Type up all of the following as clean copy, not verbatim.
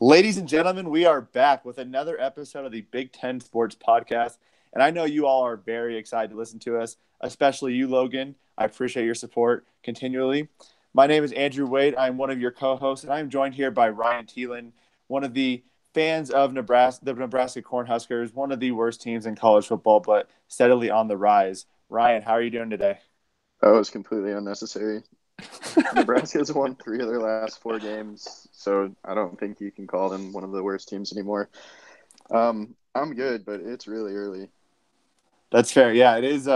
Ladies and gentlemen, we are back with another episode of the Big Ten Sports Podcast. And I know you all are very excited to listen to us, especially you, Logan. I appreciate your support continually. My name is Andrew Wade. I'm one of your co hosts, and I'm joined here by Ryan Thielen, one of the fans of Nebraska, the Nebraska Cornhuskers, one of the worst teams in college football, but steadily on the rise. Ryan, how are you doing today? That was completely unnecessary. Nebraska's won three of their last four games, so I don't think you can call them one of the worst teams anymore. I'm good, but it's really early. That's fair. Yeah, it is.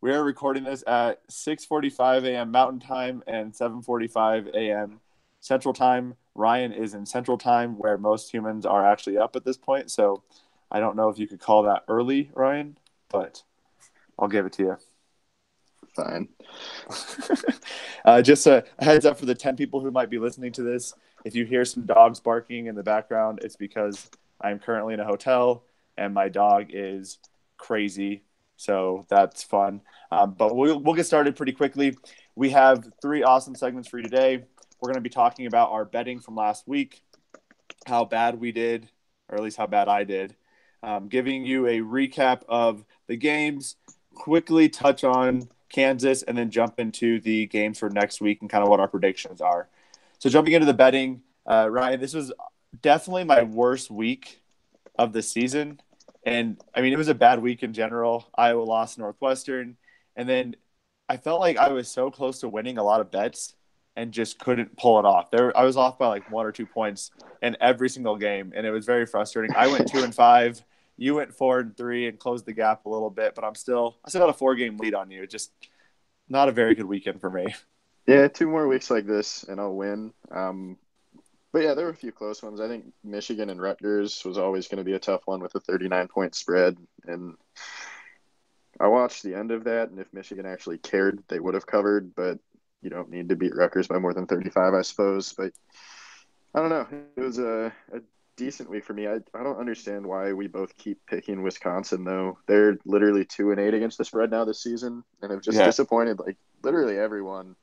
We are recording this at 6:45 a.m. Mountain Time and 7:45 a.m. Central Time. Ryan is in Central Time, where most humans are actually up at this point. So I don't know if you could call that early, Ryan, but I'll give it to you. Fine. Just a heads up for the 10 people who might be listening to this. If you hear some dogs barking in the background, it's because I'm currently in a hotel and my dog is crazy. So that's fun. But we'll get started pretty quickly. We have three awesome segments for you today. We're going to be talking about our betting from last week, how bad we did, or at least how bad I did, giving you a recap of the games, quickly touch on Kansas, and then jump into the games for next week and kind of what our predictions are. So jumping into the betting, Ryan, this was definitely my worst week of the season. And I mean, it was a bad week in general. Iowa lost Northwestern. And then I felt like I was so close to winning a lot of bets and just couldn't pull it off. I was off by like 1 or 2 points in every single game. And it was very frustrating. I went 2-5. You went 4-3 and closed the gap a little bit, but I still got a 4-game lead on you. Just not a very good weekend for me. Yeah, 2 more weeks like this, and I'll win. But yeah, there were a few close ones. I think Michigan and Rutgers was always going to be a tough one with a 39-point spread. And I watched the end of that, and if Michigan actually cared, they would have covered. But you don't need to beat Rutgers by more than 35, I suppose. But I don't know. It was a decent week for me. I don't understand why we both keep picking Wisconsin, though. They're literally 2-8 against the spread now this season, and have just Yeah, disappointed like literally everyone.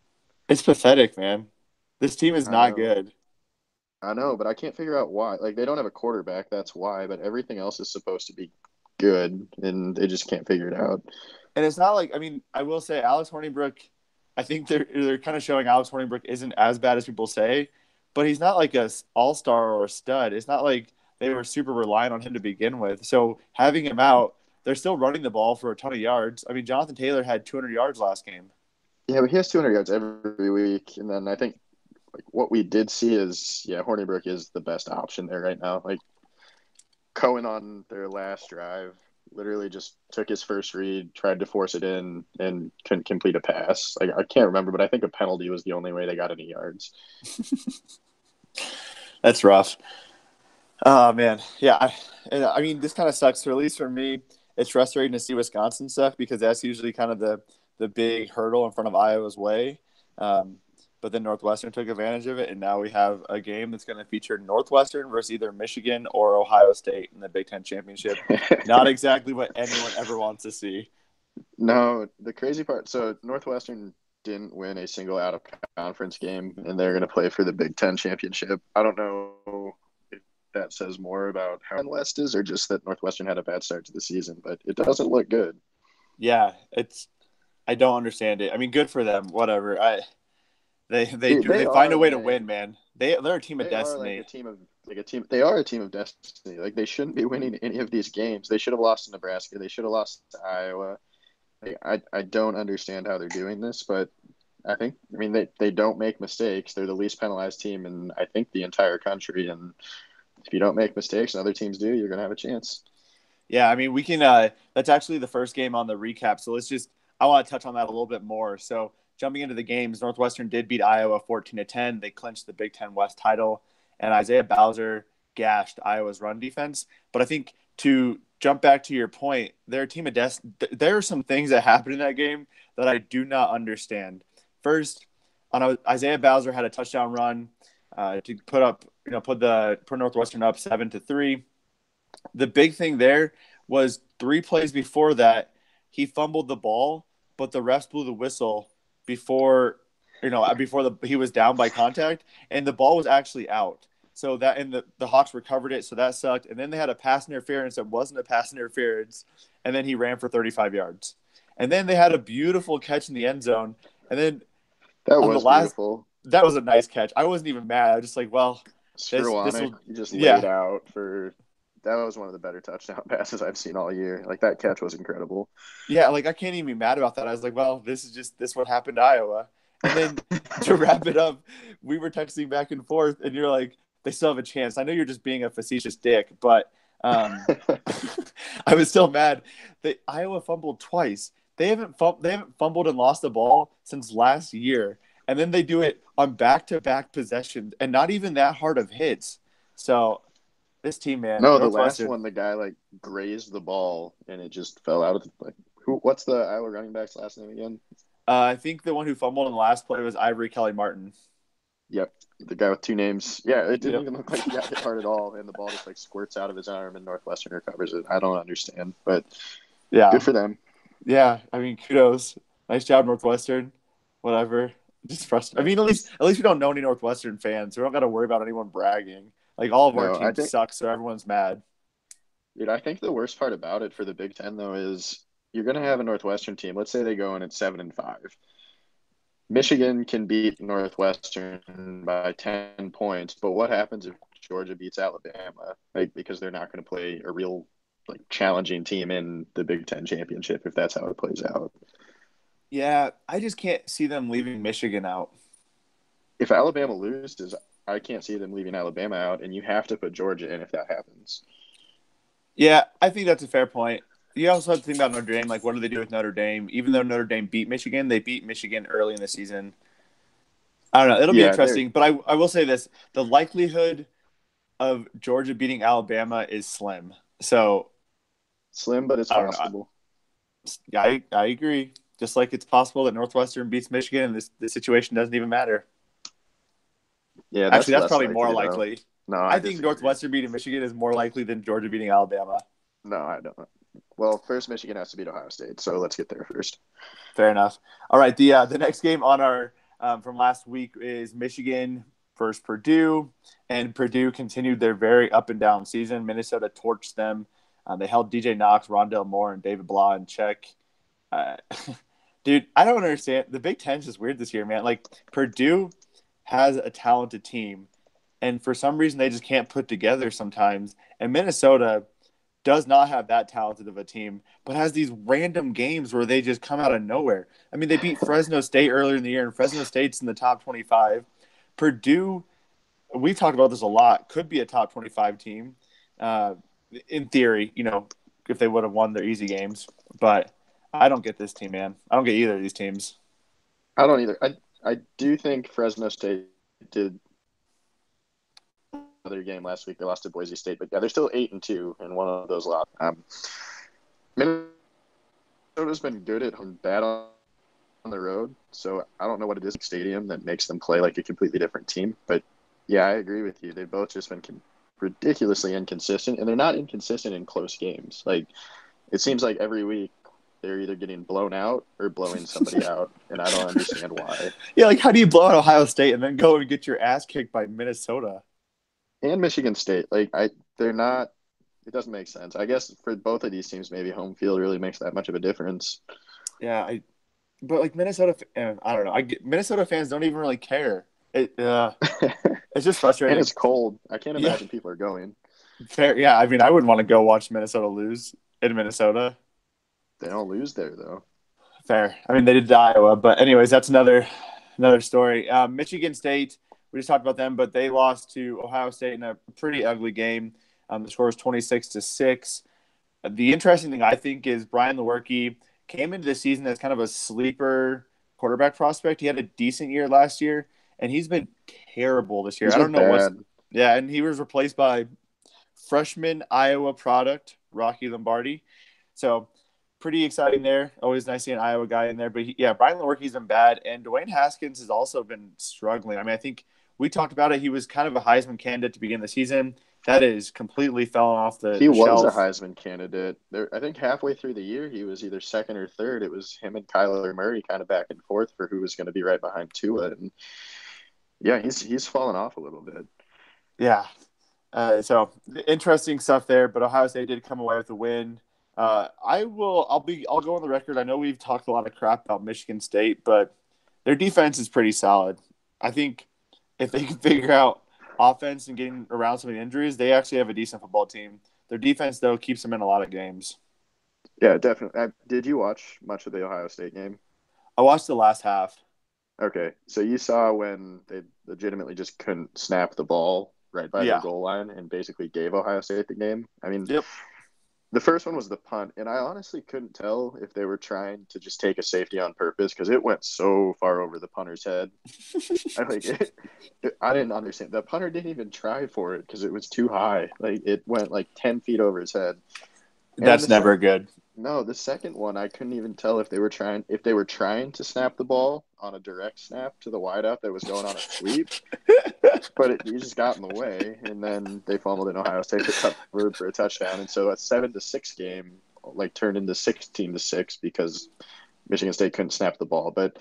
it's pathetic, man. This team is I not know. good. I know, but I can't figure out why. Like they don't have a quarterback, that's why, but everything else is supposed to be good, and they just can't figure it out. And it's not like, I mean, I will say Alex Hornibrook, I think they're kind of showing Alex Hornibrook isn't as bad as people say, but he's not like a all-star or a stud. It's not like they were super reliant on him to begin with. So having him out, they're still running the ball for a ton of yards. I mean, Jonathan Taylor had 200 yards last game. Yeah, but he has 200 yards every week, and then I think like what we did see is Hornibrook is the best option there right now. Like Cohen on their last drive literally just took his first read, tried to force it in, and couldn't complete a pass. Like I can't remember, but I think a penalty was the only way they got any yards. That's rough. Oh, man. Yeah. I mean, this kind of sucks, for at least for me. It's frustrating to see Wisconsin suck because that's usually kind of the big hurdle in front of Iowa's way. Um, but then Northwestern took advantage of it, and now we have a game that's going to feature Northwestern versus either Michigan or Ohio State in the Big Ten Championship. Not exactly what anyone ever wants to see. No, the crazy part. So Northwestern didn't win a single out of conference game, and they're going to play for the Big Ten championship. I don't know if that says more about how West is, or just that Northwestern had a bad start to the season, but it doesn't look good. Yeah, I don't understand it. I mean, good for them. Whatever. They They find a are, way to win, man. man. They're a team of They are like a destiny. team of like a team. They are a team of destiny. Like they shouldn't be winning any of these games. They should have lost to Nebraska. They should have lost to Iowa. I don't understand how they're doing this, but I mean they don't make mistakes. They're the least penalized team in I think the entire country. And if you don't make mistakes and other teams do, you're gonna have a chance. Yeah, I mean, we can. That's actually the first game on the recap. So I want to touch on that a little bit more. So jumping into the games, Northwestern did beat Iowa 14-10. They clinched the Big Ten West title, and Isaiah Bowser gashed Iowa's run defense. But I think to jump back to your point, they're a team of there are some things that happened in that game that I do not understand. First, Isaiah Bowser had a touchdown run to put Northwestern up 7-3. The big thing there was 3 plays before that, he fumbled the ball, but the refs blew the whistle before he was down by contact, and the ball was actually out. So that and the Hawks recovered it, so that sucked. And then they had a pass interference that wasn't a pass interference, and then he ran for 35 yards. And then they had a beautiful catch in the end zone. And then That on the was last, beautiful. that was a nice catch. I wasn't even mad. I was just like, well, this Skowronek, will, he just laid yeah, out for that was one of the better touchdown passes I've seen all year. Like that catch was incredible. yeah. Like I can't even be mad about that. I was like, well, this what happened to Iowa. And then to wrap it up, we were texting back and forth, and you're like, they still have a chance. I know you're just being a facetious dick, but I was still mad that Iowa fumbled twice. They haven't fumbled and lost the ball since last year, and then they do it on back-to-back possessions and not even that hard of hits. So this team, man, No, the last Northwestern. one, the guy like grazed the ball and it just fell out of the like. Who? What's the Iowa running back's last name again? I think the one who fumbled in the last play was Ivory Kelly Martin. Yep, the guy with two names. Yeah, it didn't Yep. even look like he got hit hard at all, and the ball just like squirts out of his arm, and Northwestern recovers it. I don't understand, but good Yeah. for them. Yeah. I mean, kudos. Nice job, Northwestern. Whatever. Just frustrating. I mean, at least we don't know any Northwestern fans. We don't got to worry about anyone bragging. Like all of our No, I teams think, suck, so everyone's mad. dude, I think the worst part about it for the Big Ten though is you're gonna have a Northwestern team. Let's say they go in at 7-5. Michigan can beat Northwestern by 10 points, but what happens if Georgia beats Alabama? Like, because they're not going to play a real like challenging team in the Big Ten championship if that's how it plays out. Yeah, I just can't see them leaving Michigan out. If Alabama loses, I can't see them leaving Alabama out, and you have to put Georgia in if that happens. Yeah, I think that's a fair point. You also have to think about Notre Dame. Like, what do they do with Notre Dame? Even though Notre Dame beat Michigan, they beat Michigan early in the season. I don't know. It'll be Yeah, they're interesting. But I will say this: the likelihood of Georgia beating Alabama is slim. So slim, but it's I don't know. possible. I agree. Just like it's possible that Northwestern beats Michigan, and this situation doesn't even matter. Yeah, Actually, that's that's less probably more likely though. likely. No, I I think disagree. Northwestern beating Michigan is more likely than Georgia beating Alabama. No, I don't. Well, first Michigan has to beat Ohio State, so let's get there first. Fair enough. All right, the next game on our from last week is Michigan versus Purdue, and Purdue continued their very up and down season. Minnesota torched them. They held DJ Knox, Rondell Moore, and David Blah in check. Uh, dude, I don't understand. The Big Ten's just weird this year, man. Like Purdue has a talented team, and for some reason they just can't put together sometimes. And Minnesota does not have that talented of a team, but has these random games where they just come out of nowhere. I mean, they beat Fresno State earlier in the year, and Fresno State's in the top 25. Purdue, we've talked about this a lot, could be a top 25 team uh, in theory, if they would have won their easy games. But I don't get this team, man. I don't get either of these teams. I don't either. I do think Fresno State did another game last week. They lost to Boise State, but yeah, they're still 8-2 in one of those losses. Minnesota's been good at home, bad on the road, so I don't know what it is in stadium that makes them play like a completely different team. But yeah, I agree with you. They've both just been ridiculously inconsistent, and they're not inconsistent in close games. Like it seems like every week they're either getting blown out or blowing somebody out, and I don't understand why. Yeah, like how do you blow out Ohio State and then go and get your ass kicked by Minnesota? And Michigan State, they're not. It doesn't make sense. I guess for both of these teams, maybe home field really makes that much of a difference. Yeah, but like Minnesota, I don't know. Minnesota fans don't even really care. It's just And frustrating. it's cold. I can't Yeah, imagine people are going. fair. Yeah, I mean, I wouldn't want to go watch Minnesota lose in Minnesota. They don't lose there though. Fair. I mean, they did to Iowa, but anyways, that's another story. Michigan State, we just talked about them, but they lost to Ohio State in a pretty ugly game. The score was 26-6. The interesting thing I think is Brian Lewerke came into the season as kind of a sleeper quarterback prospect. He had a decent year last year, and he's been terrible this year. He's I been don't know what's. bad. Yeah, and he was replaced by freshman Iowa product Rocky Lombardi. So pretty exciting there. Always nice seeing an Iowa guy in there. But yeah, Brian Lewerke's been bad, and Dwayne Haskins has also been struggling. I mean, I think we talked about it. He was kind of a Heisman candidate to begin the season. That is completely fallen off He the was a shelf. Heisman candidate. There, I think halfway through the year, he was either second or third. It was him and Kyler Murray kind of back and forth for who was going to be right behind Tua. And yeah, he's fallen off a little bit. Yeah. So interesting stuff there, but Ohio State did come away with a win. I'll go on the record. I know we've talked a lot of crap about Michigan State, but their defense is pretty solid. I think if they can figure out offense and getting around some of the injuries, they actually have a decent football team. Their defense, though, keeps them in a lot of games. Yeah, definitely. Did you watch much of the Ohio State game? I watched the last half. Okay, so you saw when they legitimately just couldn't snap the ball right by their Yeah. goal line and basically gave Ohio State the game. I mean, Yep. the first one was the punt, and I honestly couldn't tell if they were trying to just take a safety on purpose because it went so far over the punter's head. I didn't understand. The punter didn't even try for it because it was too high. Like it went like 10 feet over his head. And then That's never good. no, the second one I couldn't even tell if they were trying to snap the ball on a direct snap to the wideout that was going on a sweep, but you just got in the way, and then they fumbled in Ohio State for a touchdown, and so a 7-6 game like turned into 16-6 because Michigan State couldn't snap the ball. But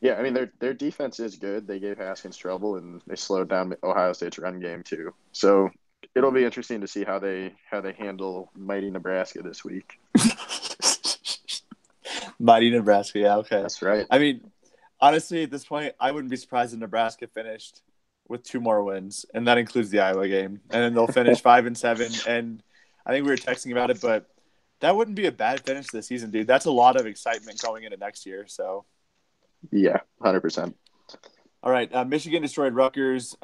yeah, I mean their defense is good. They gave Haskins trouble, and they slowed down Ohio State's run game too. So it'll be interesting to see how they handle mighty Nebraska this week. Mighty Nebraska. Yeah, okay. That's right. I mean, honestly, at this point, I wouldn't be surprised if Nebraska finished with 2 more wins, and that includes the Iowa game. And then they'll finish 5-7. And I think we were texting about it, but that wouldn't be a bad finish to the season, dude. That's a lot of excitement going into next year. So, Yeah, 100%. all right, Michigan destroyed Rutgers.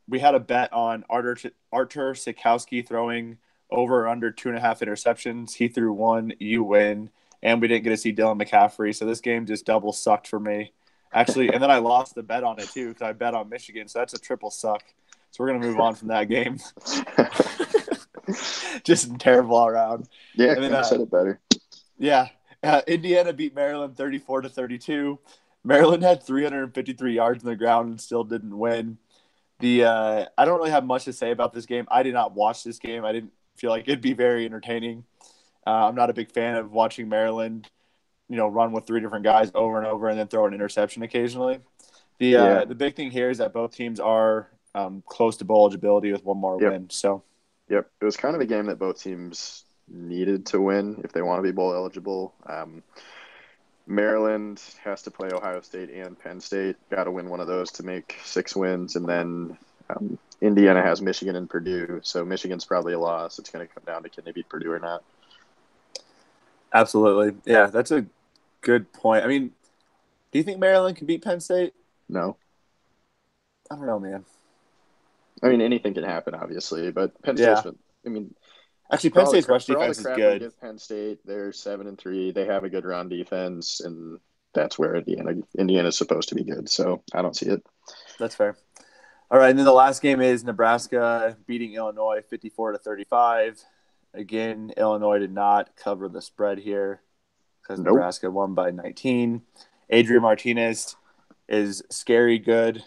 We had a bet on Artur Sikowski throwing over or under 2.5 interceptions. He threw one. You win. And we didn't get to see Dylan McCaffrey. So this game just double sucked for me. Actually, and then I lost the bet on it too because I bet on Michigan. So that's a triple suck. So we're going to move on from that game. Just terrible all around. Yeah, And then, couldn't have said it better. yeah, Indiana beat Maryland 34-32. Maryland had 353 yards on the ground and still didn't win. I don't really have much to say about this game. I did not watch this game. I didn't feel like it'd be very entertaining. I'm not a big fan of watching Maryland, run with 3 different guys over and over and then throw an interception occasionally. Yeah. The big thing here is that both teams are close to bowl eligibility with one more Yep. win. So, Yep. It was kind of a game that both teams needed to win if they want to be bowl eligible. Maryland has to play Ohio State and Penn State. Got to win one of those to make 6 wins. And then Indiana has Michigan and Purdue. So Michigan's probably a loss. It's going to come down to can they beat Purdue or not. absolutely. Yeah, that's a good point. I mean, do you think Maryland can beat Penn State? No. I don't know, man. I mean, anything can happen, obviously. But Penn State's Yeah. been, I mean, Actually, Penn State's rush for all the defense is crap we good. give Penn State, they're 7-3. They have a good run defense, and that's where Indiana's supposed to be good. So I don't see it. That's fair. All right, and then the last game is Nebraska beating Illinois 54-35. Again, Illinois did not cover the spread here because Nope. Nebraska won by 19. Adrian Martinez is scary good.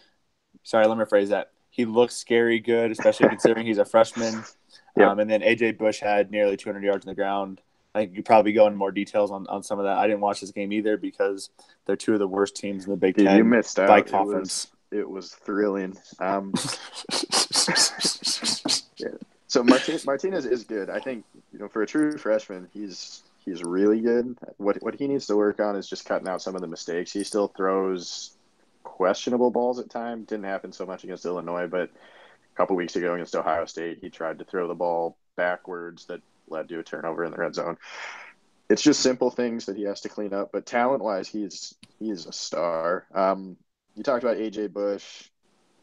Sorry, let me rephrase that. He looks scary good, especially considering he's a freshman. Yep. And then A.J. Bush had nearly 200 yards on the ground. I think you probably go into more details on some of that. I didn't watch this game either because they're two of the worst teams in the Big Dude, Ten you missed by out. conference. It was thrilling. Yeah. So Martinez is good. I think for a true freshman, he's really good. What he needs to work on is just cutting out some of the mistakes. He still throws questionable balls at times. Didn't happen so much against Illinois, but a couple weeks ago against Ohio State, he tried to throw the ball backwards that led to a turnover in the red zone. It's just simple things that he has to clean up. But talent-wise, he's a star. You talked about A.J. Bush.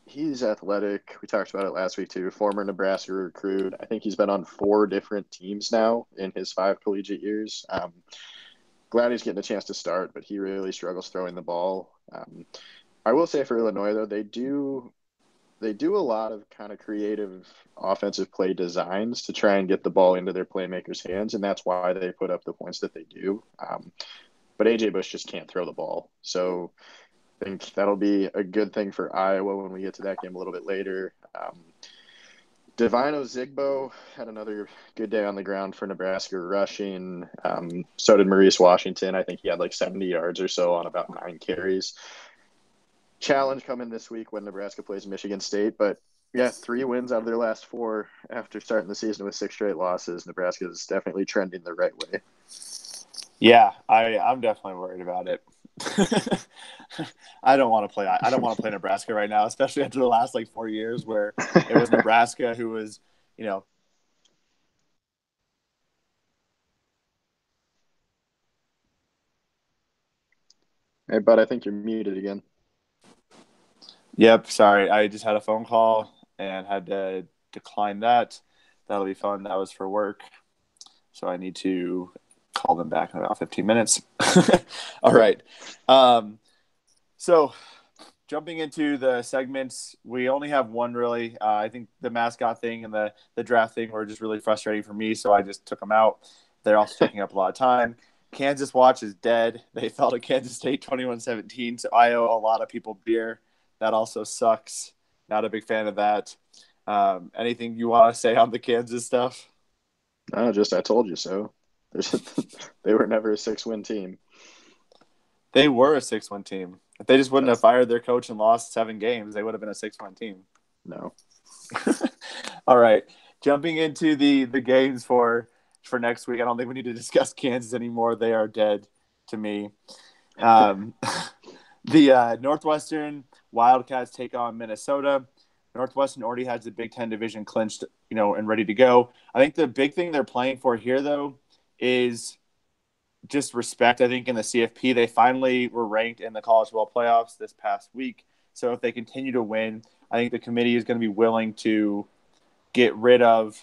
He's athletic. We talked about it last week too. Former Nebraska recruit. I think he's been on 4 different teams now in his 5 collegiate years. Glad he's getting a chance to start, but he really struggles throwing the ball. I will say for Illinois though, they do a lot of kind of creative offensive play designs to try and get the ball into their playmakers' hands, and that's why they put up the points that they do. But A.J. Bush just can't throw the ball, so I think that'll be a good thing for Iowa when we get to that game a little bit later. Divino Zigbo had another good day on the ground for Nebraska rushing. So did Maurice Washington. I think he had like 70 yards or so on about 9 carries. Challenge coming this week when Nebraska plays Michigan State, but Yeah, 3 wins out of their last 4 after starting the season with 6 straight losses. Nebraska is definitely trending the right way. Yeah, I'm definitely worried about it. I don't want to play. I don't want to play Nebraska right now, especially after the last 4 years where it was Nebraska who was, you know. Hey, bud, I think you're muted again. Yep, sorry, I just had a phone call and had to decline that. That'll be fun. That was for work, so I need to call them back in about 15 minutes. All right. So jumping into the segments, we only have one really. I think the mascot thing and the draft thing were just really frustrating for me, so I just took them out. They're also taking up a lot of time. Kansas Watch is dead. They fell to Kansas State 21-17, so I owe a lot of people beer. That also sucks. Not a big fan of that. Anything you want to say on the Kansas stuff? No, just I told you so. They were never a 6-win team. They were a 6-win team. If they just wouldn't have That's fired their coach and lost 7 games, they would have been a 6-win team. no. All right. Jumping into the games for next week. I don't think we need to discuss Kansas anymore. They are dead to me. Um, the Northwestern Wildcats take on Minnesota. Northwestern already has the Big Ten division clinched, and ready to go. I think the big thing they're playing for here, though, is just respect. I think in the CFP, they finally were ranked in the college football playoffs this past week. So if they continue to win, I think the committee is going to be willing to get rid of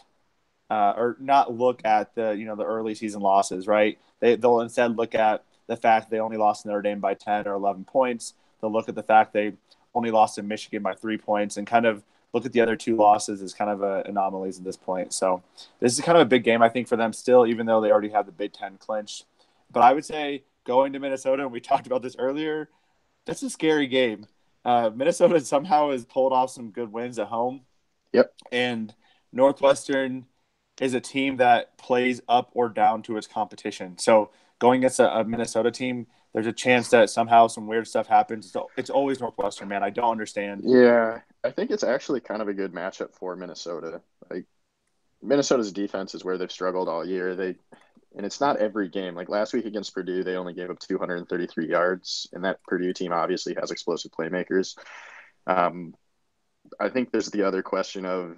or not look at the early season losses. Right? They'll instead look at the fact they only lost Notre Dame by 10 or 11 points. They'll look at the fact they only lost to Michigan by 3 points and kind of look at the other 2 losses as kind of anomalies at this point. So this is kind of a big game, I think, for them still, even though they already have the Big Ten clinched. But I would say going to Minnesota, and we talked about this earlier, that's a scary game. Minnesota somehow has pulled off some good wins at home, Yep. and Northwestern is a team that plays up or down to its competition. So going against a Minnesota team, there's a chance that somehow some weird stuff happens. So it's always Northwestern, man. I don't understand. Yeah, I think it's actually kind of a good matchup for Minnesota. Like Minnesota's defense is where they've struggled all year. And it's not every game. Like last week against Purdue, they only gave up 233 yards, and that Purdue team obviously has explosive playmakers. Um, I think there's the other question of,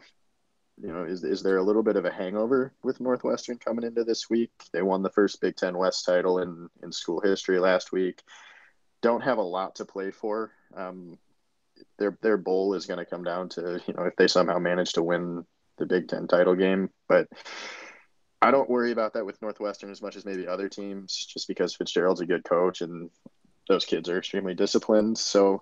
is there a little bit of a hangover with Northwestern coming into this week? They won the first Big Ten West title in school history last week. Don't have a lot to play for. Their bowl is going to come down to if they somehow manage to win the Big Ten title game, but I don't worry about that with Northwestern as much as maybe other teams, just because Fitzgerald's a good coach and those kids are extremely disciplined. So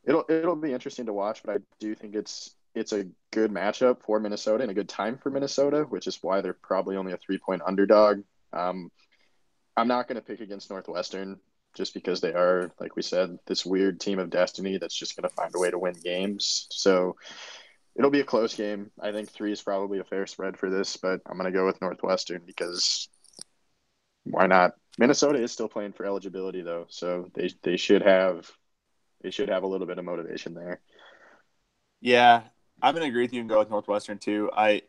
it'll be interesting to watch, but I do think it's a good matchup for Minnesota and a good time for Minnesota, which is why they're probably only a 3-point underdog. I'm not going to pick against Northwestern just because they are, like we said, this weird team of destiny that's just going to find a way to win games. So it'll be a close game. I think 3 is probably a fair spread for this, but I'm going to go with Northwestern because why not? Minnesota is still playing for eligibility though, so they should have a little bit of motivation there. Yeah, I'm gonna agree with you and go with Northwestern too. I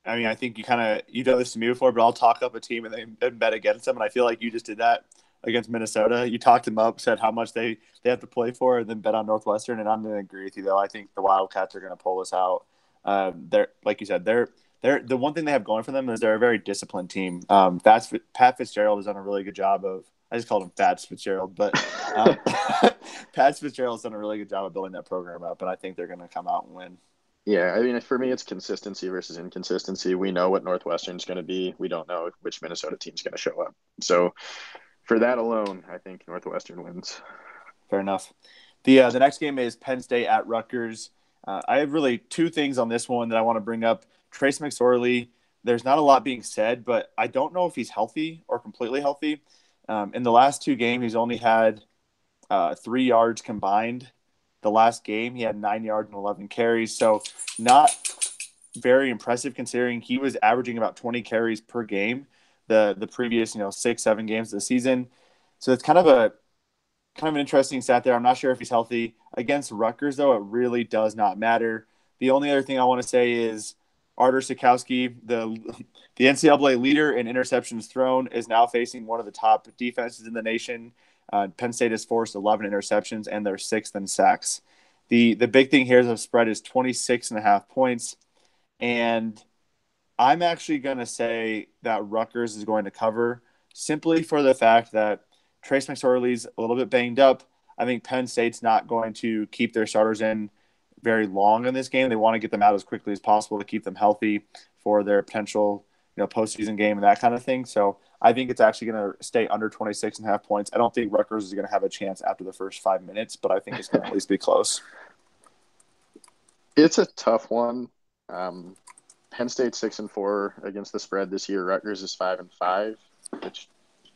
mean, I think you've done this to me before, but I'll talk up a team and bet against them, and I feel like you just did that against Minnesota. You talked them up, said how much they have to play for, and then bet on Northwestern. And I'm gonna agree with you though. I think the Wildcats are gonna pull this out. They're like you said, they're the one thing they have going for them is they're a very disciplined team. Pat Fitzgerald has done a really good job of. I just called him Fats Fitzgerald, but Pat Fitzgerald's done a really good job of building that program up, and I think they're going to come out and win. Yeah, I mean, for me, it's consistency versus inconsistency. We know what Northwestern's going to be. We don't know which Minnesota team's going to show up. So for that alone, I think Northwestern wins. Fair enough. The next game is Penn State at Rutgers. I have really 2 things on this one that I want to bring up. Trace McSorley, there's not a lot being said, but I don't know if he's healthy or completely healthy. In the last 2 games, he's only had 3 yards combined. The last game, he had 9 yards and 11 carries. So not very impressive considering he was averaging about 20 carries per game the previous 6-7 games of the season. So it's kind of an interesting stat there. I'm not sure if he's healthy against Rutgers though. It really does not matter. The only other thing I want to say is Artur Sikowski, the NCAA leader in interceptions thrown, is now facing one of the top defenses in the nation. Penn State has forced 11 interceptions, and they're sixth in sacks. The big thing here is the spread is 26.5 points, and I'm actually going to say that Rutgers is going to cover simply for the fact that Trace McSorley's a little bit banged up. I think Penn State's not going to keep their starters in very long in this game. They want to get them out as quickly as possible to keep them healthy for their potential, postseason game and that kind of thing. So I think it's actually going to stay under 26.5 points. I don't think Rutgers is going to have a chance after the first 5 minutes, but I think it's going to at least be close. It's a tough one. Penn State's 6-4 against the spread this year. Rutgers is 5-5, which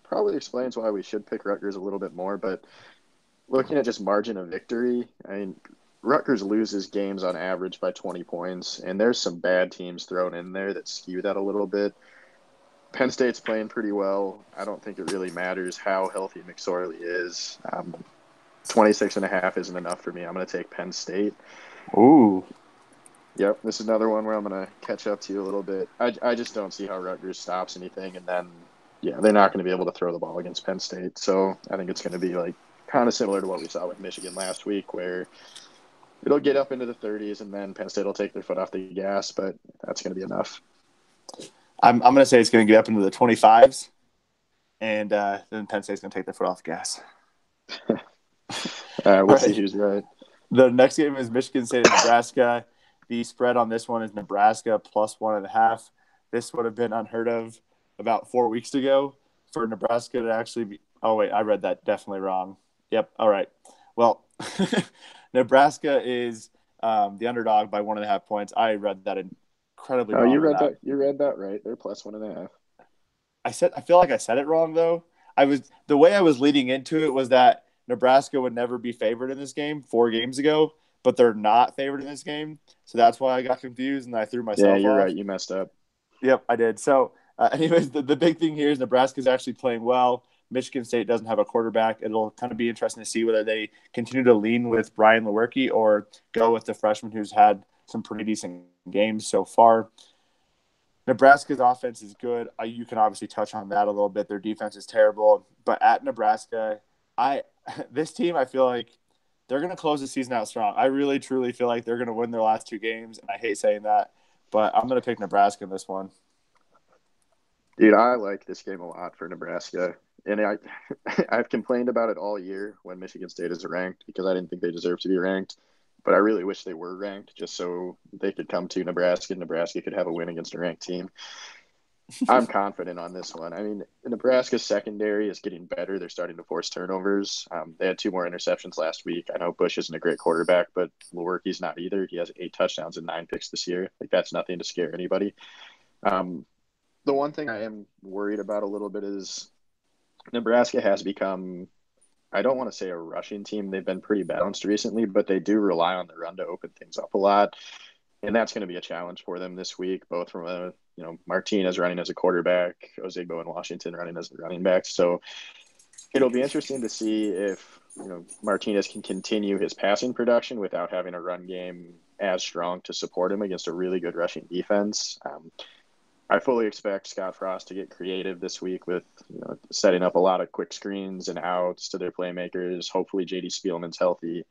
probably explains why we should pick Rutgers a little bit more. But looking at just margin of victory, I mean, Rutgers loses games on average by 20 points, and there's some bad teams thrown in there that skew that a little bit. Penn State's playing pretty well. I don't think it really matters how healthy McSorley is. 26.5 isn't enough for me. I'm going to take Penn State. Ooh. Yep, this is another one where I'm going to catch up to you a little bit. I just don't see how Rutgers stops anything, and then, they're not going to be able to throw the ball against Penn State. So I think it's going to be kind of similar to what we saw with Michigan last week, where it'll get up into the 30s, and then Penn State will take their foot off the gas, but that's going to be enough. I'm going to say it's going to get up into the 25s, and then Penn State's going to take their foot off the gas. All right, we'll see who's right. The next game is Michigan State and Nebraska. The spread on this one is Nebraska plus 1.5. This would have been unheard of about 4 weeks ago for Nebraska to actually be – oh, wait, I read that definitely wrong. Yep, all right. Well, Nebraska is the underdog by 1.5 points. I read that incredibly wrong. You read that right. They're plus 1.5. I feel like I said it wrong, though. The way I was leading into it was that Nebraska would never be favored in this game 4 games ago, but they're not favored in this game. So that's why I got confused and I threw myself off. Yeah, you're right. You messed up. Yep, I did. So, anyways, the big thing here is Nebraska's actually playing well. Michigan State doesn't have a quarterback. It'll kind of be interesting to see whether they continue to lean with Brian Lewerke or go with the freshman who's had some pretty decent games so far. Nebraska's offense is good. You can obviously touch on that a little bit. Their defense is terrible. But at Nebraska, this team, I feel like they're going to close the season out strong. I really, truly feel like they're going to win their last 2 games, and I hate saying that, but I'm going to pick Nebraska in this one. Dude, I like this game a lot for Nebraska. And I've complained about it all year when Michigan State is ranked because I didn't think they deserved to be ranked. But I really wish they were ranked just so they could come to Nebraska and Nebraska could have a win against a ranked team. I'm confident on this one. I mean, Nebraska's secondary is getting better. They're starting to force turnovers. They had 2 more interceptions last week. I know Bush isn't a great quarterback, but Lewerke's not either. He has 8 touchdowns and 9 picks this year. That's nothing to scare anybody. The one thing I am worried about a little bit is Nebraska has become, I don't want to say a rushing team. They've been pretty balanced recently, but they do rely on the run to open things up a lot. And that's going to be a challenge for them this week, both from Martinez running as a quarterback, Ozigbo and Washington running as the running backs. So it'll be interesting to see if Martinez can continue his passing production without having a run game as strong to support him against a really good rushing defense. I fully expect Scott Frost to get creative this week with setting up a lot of quick screens and outs to their playmakers. Hopefully J.D. Spielman's healthy.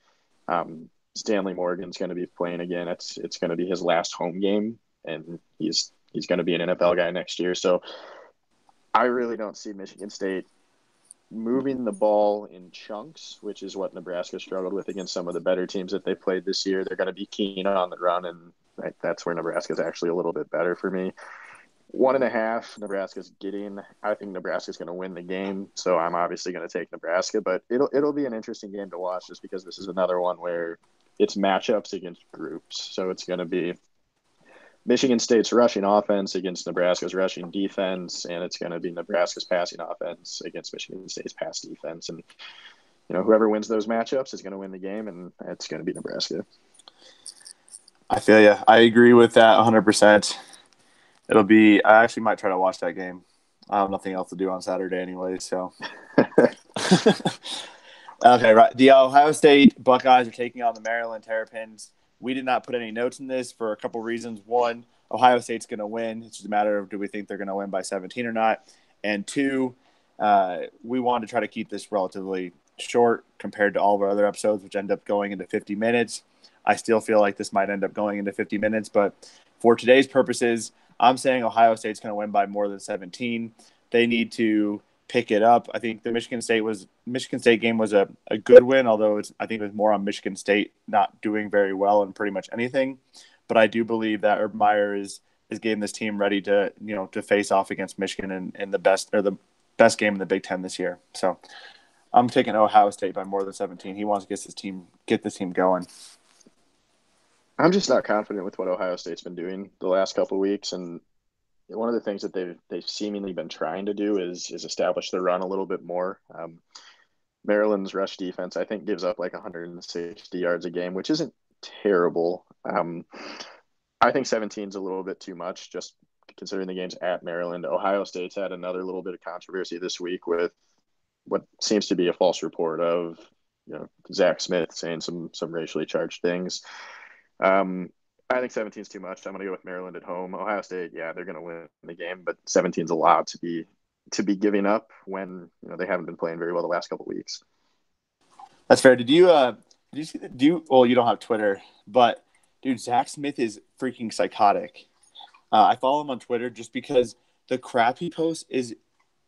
Stanley Morgan's going to be playing again. It's going to be his last home game, and he's going to be an NFL guy next year. So I really don't see Michigan State moving the ball in chunks, which is what Nebraska struggled with against some of the better teams that they played this year. They're going to be keen on the run, and that's where Nebraska's actually a little bit better for me. 1.5 Nebraska's getting. I think Nebraska's going to win the game, so I'm obviously going to take Nebraska. But it'll be an interesting game to watch just because this is another one where it's matchups against groups. So it's going to be Michigan State's rushing offense against Nebraska's rushing defense, and it's going to be Nebraska's passing offense against Michigan State's pass defense. And whoever wins those matchups is going to win the game, and it's going to be Nebraska. I feel you. I agree with that 100%. I actually might try to watch that game. I have nothing else to do on Saturday anyway, so. Okay, right. The Ohio State Buckeyes are taking on the Maryland Terrapins. We did not put any notes in this for a couple reasons. One, Ohio State's going to win. It's just a matter of do we think they're going to win by 17 or not. And two, we wanted to try to keep this relatively short compared to all of our other episodes, which end up going into 50 minutes. I still feel like this might end up going into 50 minutes, but for today's purposes, I'm saying Ohio State's going to win by more than 17. They need to pick it up. I think the Michigan State game was a good win, although I think it was more on Michigan State not doing very well in pretty much anything. But I do believe that Urban Meyer is getting this team ready to face off against Michigan in the best game in the Big Ten this year. So I'm taking Ohio State by more than 17. He wants to get this team going. I'm just not confident with what Ohio State's been doing the last couple of weeks, and one of the things that they've seemingly been trying to do is establish the run a little bit more. Maryland's rush defense, I think, gives up like 160 yards a game, which isn't terrible. I think 17 is a little bit too much, just considering the game's at Maryland. Ohio State's had another little bit of controversy this week with what seems to be a false report of Zach Smith saying some racially charged things. I think 17 is too much. I'm going to go with Maryland at home. Ohio State, yeah, they're going to win the game, but 17 is a lot to be giving up when they haven't been playing very well the last couple of weeks. That's fair. Did you see well, you don't have Twitter, but dude, Zach Smith is freaking psychotic. I follow him on Twitter just because the crap he posts is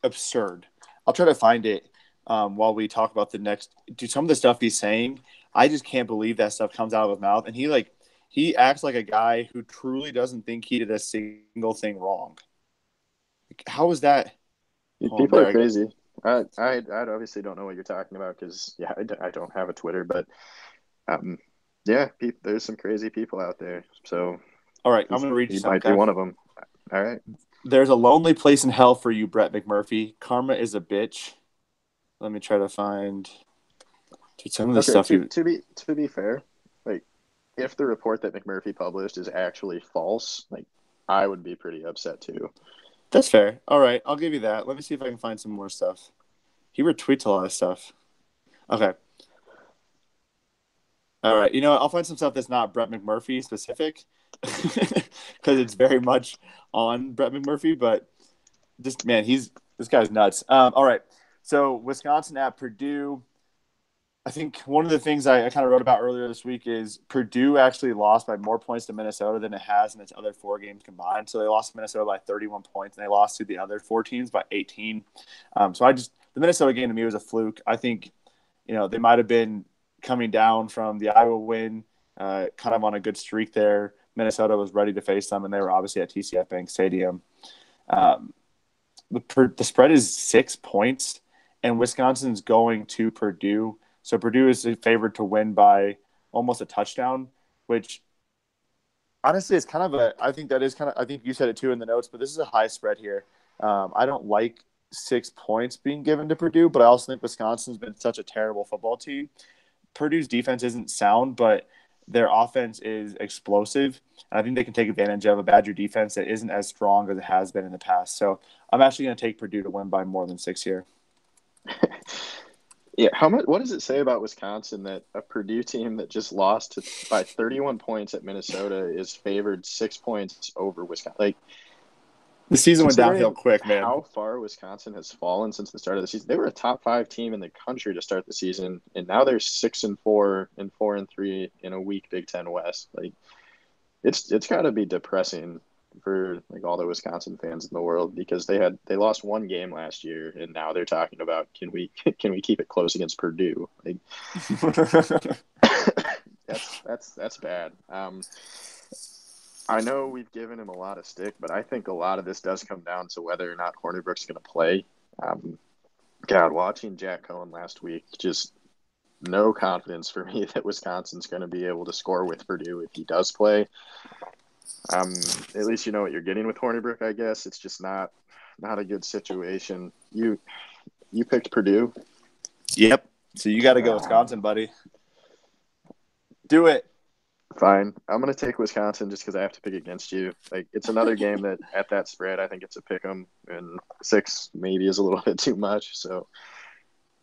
absurd. I'll try to find it while we talk about the next. Dude, some of the stuff he's saying, I just can't believe that stuff comes out of his mouth, and he acts like a guy who truly doesn't think he did a single thing wrong. How is that? People are crazy. I obviously don't know what you're talking about because, yeah, I don't have a Twitter, but yeah, there's some crazy people out there. So, all right, I'm going to read you something. He might be one of them. All right. There's a lonely place in hell for you, Brett McMurphy. Karma is a bitch. Let me try to find some of the stuff. To be fair, like if the report that McMurphy published is actually false, like I would be pretty upset too. That's fair. All right, I'll give you that. Let me see if I can find some more stuff. He retweets a lot of stuff. Okay. All right. I'll find some stuff that's not Brett McMurphy specific because it's very much on Brett McMurphy, but just, man, this guy's nuts. All right. So Wisconsin at Purdue. I think one of the things I kind of wrote about earlier this week is Purdue actually lost by more points to Minnesota than it has in its other 4 games combined. So they lost to Minnesota by 31 points, and they lost to the other 4 teams by 18. So the Minnesota game to me was a fluke. I think, they might have been coming down from the Iowa win, kind of on a good streak there. Minnesota was ready to face them, and they were obviously at TCF Bank Stadium. The spread is 6 points, and Wisconsin's going to Purdue. So Purdue is favored to win by almost a touchdown, which honestly is kind of I think you said it too in the notes, but this is a high spread here. I don't like 6 points being given to Purdue, but I also think Wisconsin's been such a terrible football team. Purdue's defense isn't sound, but their offense is explosive. And I think they can take advantage of a Badger defense that isn't as strong as it has been in the past. So I'm actually going to take Purdue to win by more than 6 here. Yeah, what does it say about Wisconsin that a Purdue team that just lost by 31 points at Minnesota is favored 6 points over Wisconsin? Like, the season went downhill quick, man. How far Wisconsin has fallen since the start of the season. They were a top 5 team in the country to start the season, and now they're 6-4 and 4-3 in a weak Big Ten West. Like, it's got to be depressing for like all the Wisconsin fans in the world because they lost 1 game last year, and now they're talking about can we keep it close against Purdue? Like, that's bad. I know we've given him a lot of stick, but I think a lot of this does come down to whether or not Hornibrook's going to play. God, watching Jack Cohen last week, just no confidence for me that Wisconsin's going to be able to score with Purdue if he does play. At least you know what you're getting with Hornibrook, I guess. It's just not a good situation. You picked Purdue? Yep. So you got to go Wisconsin, buddy. Do it. Fine. I'm going to take Wisconsin just because I have to pick against you. Like, it's another game that at that spread, I think it's a pick 'em, and 6 maybe is a little bit too much. So,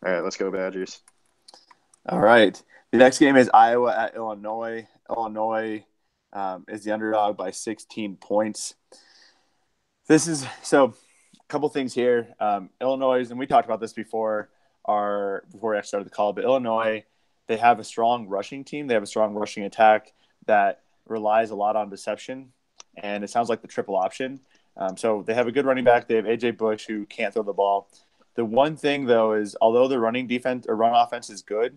all right, let's go Badgers. All right. The next game is Iowa at Illinois. Illinois is the underdog by 16 points. This is so a couple things here. Illinois, and we talked about this before we actually started the call, but Illinois, they have a strong rushing team. They have a strong rushing attack that relies a lot on deception, and it sounds like the triple option. So they have a good running back. They have AJ Bush, who can't throw the ball. The one thing, though, is although the running defense or run offense is good,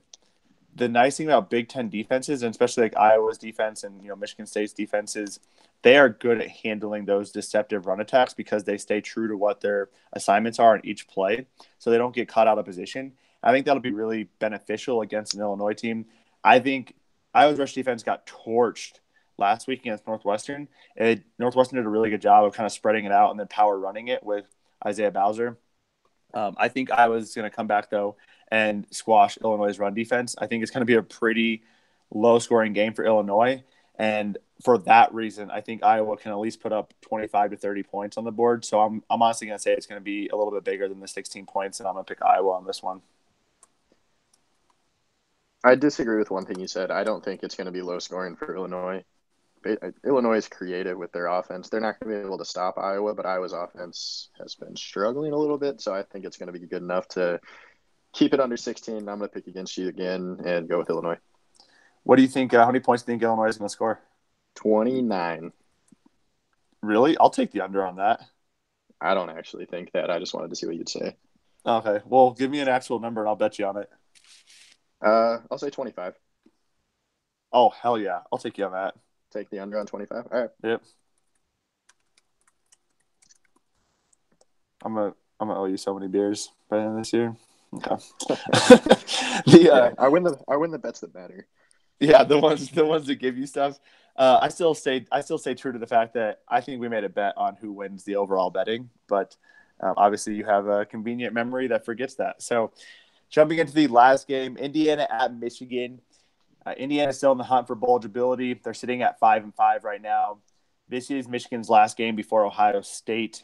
the nice thing about Big Ten defenses, and especially like Iowa's defense and Michigan State's defenses, they are good at handling those deceptive run attacks because they stay true to what their assignments are in each play, so they don't get caught out of position. I think that'll be really beneficial against an Illinois team. I think Iowa's rush defense got torched last week against Northwestern. Northwestern did a really good job of kind of spreading it out and then power running it with Isaiah Bowser. I think Iowa's going to come back, though, and squash Illinois' run defense. I think it's going to be a pretty low-scoring game for Illinois. And for that reason, I think Iowa can at least put up 25 to 30 points on the board. So I'm honestly going to say it's going to be a little bit bigger than the 16 points, and I'm going to pick Iowa on this one. I disagree with one thing you said. I don't think it's going to be low-scoring for Illinois. Illinois is creative with their offense. They're not going to be able to stop Iowa, but Iowa's offense has been struggling a little bit, so I think it's going to be good enough to keep it under 16. I'm going to pick against you again and go with Illinois. What do you think? How many points do you think Illinois is going to score? 29. Really? I'll take the under on that. I don't actually think that. I just wanted to see what you'd say. Okay. Well, give me an actual number, and I'll bet you on it. I'll say 25. Oh, hell yeah. I'll take you on that. Take the under on 25? All right. Yep. I'm gonna owe you so many beers by the end of this year. Okay. I win the bets that matter. Yeah, the ones that give you stuff. I still stay true to the fact that I think we made a bet on who wins the overall betting, but obviously you have a convenient memory that forgets that. So, jumping into the last game, Indiana at Michigan. Indiana's still in the hunt for bowlability. They're sitting at 5-5 right now. This is Michigan's last game before Ohio State.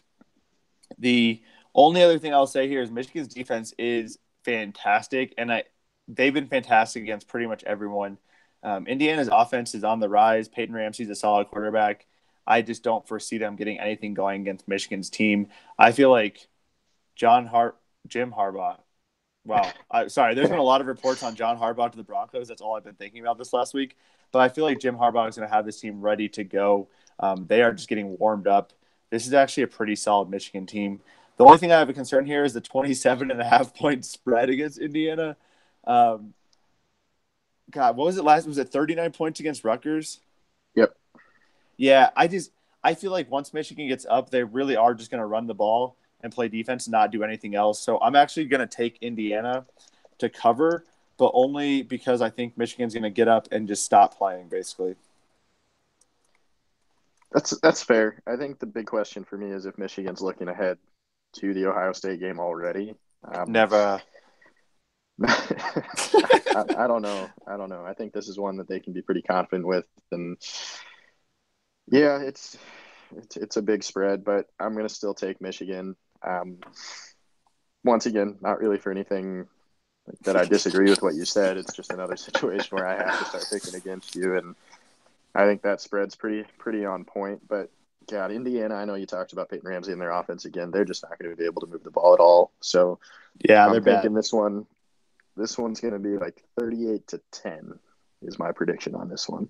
The only other thing I'll say here is Michigan's defense is fantastic, and they've been fantastic against pretty much everyone. Indiana's offense is on the rise. Peyton Ramsey's a solid quarterback. I just don't foresee them getting anything going against Michigan's team. I feel like Jim Harbaugh. Wow. Sorry, there's been a lot of reports on John Harbaugh to the Broncos. That's all I've been thinking about this last week. But I feel like Jim Harbaugh is going to have this team ready to go. They are just getting warmed up. This is actually a pretty solid Michigan team. The only thing I have a concern here is the 27.5-point spread against Indiana. God, what was it last? Was it 39 points against Rutgers? Yep. Yeah, I feel like once Michigan gets up, they really are just going to run the ball and play defense and not do anything else. So I'm actually going to take Indiana to cover, but only because I think Michigan's going to get up and just stop playing, basically. That's fair. I think the big question for me is if Michigan's looking ahead to the Ohio State game already. Never. I don't know. I think this is one that they can be pretty confident with, and yeah, it's a big spread, but I'm going to still take Michigan. Once again, not really for anything that I disagree with what you said. It's just another situation where I have to start picking against you, and I think that spread's pretty on point. But God, Indiana, I know you talked about Peyton Ramsey and their offense again. They're just not going to be able to move the ball at all. So yeah, I'm they're thinking bad. this one's going to be like 38-10 is my prediction on this one.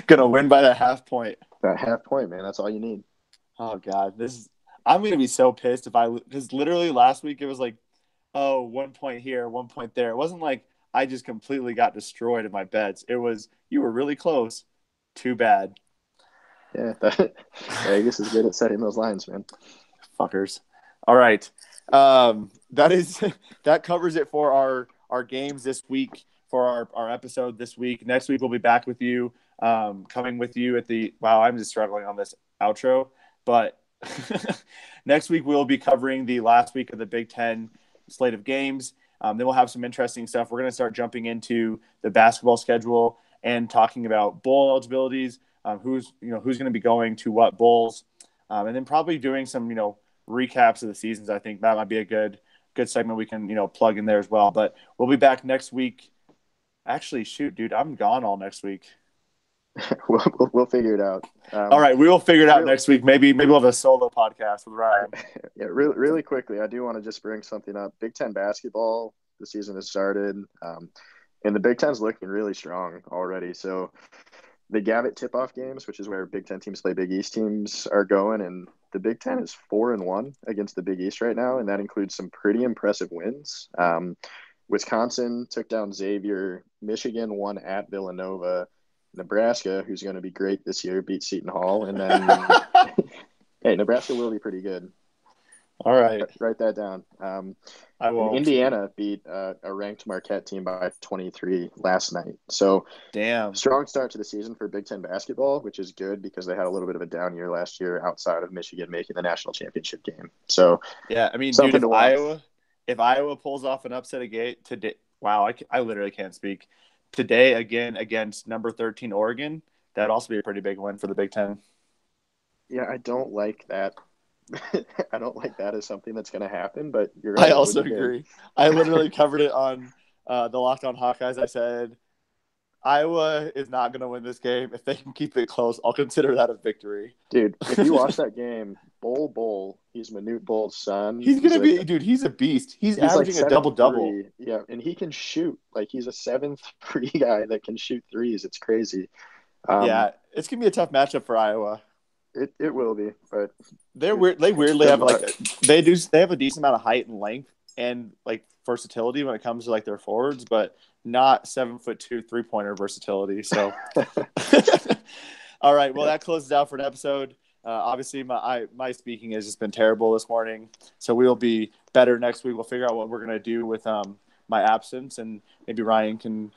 Gonna win by that half point. That half point, man. That's all you need. Oh God, I'm gonna be so pissed because literally last week it was like, oh, 1 point here, 1 point there. It wasn't like I just completely got destroyed in my bets. It was you were really close. Too bad. Yeah, Vegas is good at setting those lines, man. Fuckers. All right, that covers it for our games this week for our episode this week. Next week we'll be back with you, coming with you at the. Wow, I'm just struggling on this outro, but. Next week, we'll be covering the last week of the Big Ten slate of games. Then we'll have some interesting stuff. We're going to start jumping into the basketball schedule and talking about bowl eligibilities, who's going to be going to what bowls, and then probably doing some recaps of the seasons. I think that might be a good segment we can plug in there as well. But we'll be back next week. Actually, shoot, dude, I'm gone all next week. We'll figure it out. All right, we will figure it out Real, next week. Maybe we'll have a solo podcast with Ryan. yeah, really quickly, I do want to just bring something up. Big Ten basketball, the season has started, and the Big Ten's looking really strong already. So the Gavitt tip-off games, which is where Big Ten teams play Big East teams, are going, and the Big Ten is 4-1 against the Big East right now, and that includes some pretty impressive wins. Wisconsin took down Xavier. Michigan won at Villanova. Nebraska, who's going to be great this year, beat Seton Hall, and then hey, Nebraska will be pretty good. All right, Write that down. I And won't. Indiana beat a ranked Marquette team by 23 last night. So Damn. strong start to the season for Big Ten basketball, which is good because they had a little bit of a down year last year outside of Michigan making the national championship game. So Yeah, I mean, dude, something to watch. If Iowa pulls off an upset again today, wow, I literally can't speak. Today again against number 13 Oregon, that'd also be a pretty big win for the Big Ten. Yeah, I don't like that. I don't like that as something that's going to happen, but you're I right. also agree. I literally covered it on the Locked On Hawkeyes. I said Iowa is not going to win this game. If they can keep it close, I'll consider that a victory. Dude, if you watch that game, Bull, he's Manute Bull's son. He's going to be, dude, he's a beast. He's He's like averaging a double-double. 7'3". Yeah, and he can shoot. Like he's a 7'3" guy that can shoot threes. It's crazy. Yeah, it's going to be a tough matchup for Iowa. It will be, but They weirdly have they have a decent amount of height and length and like versatility when it comes to like their forwards, but not 7'2" 3-pointer versatility. So, all right, well that closes out for an episode. Obviously, my speaking has just been terrible this morning, so we will be better next week. We'll figure out what we're gonna do with my absence, and maybe Ryan can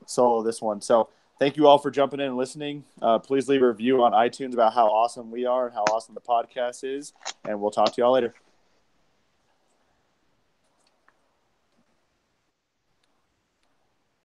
solo this one. So. Thank you all for jumping in and listening. Please leave a review on iTunes about how awesome we are and how awesome the podcast is. And we'll talk to you all later.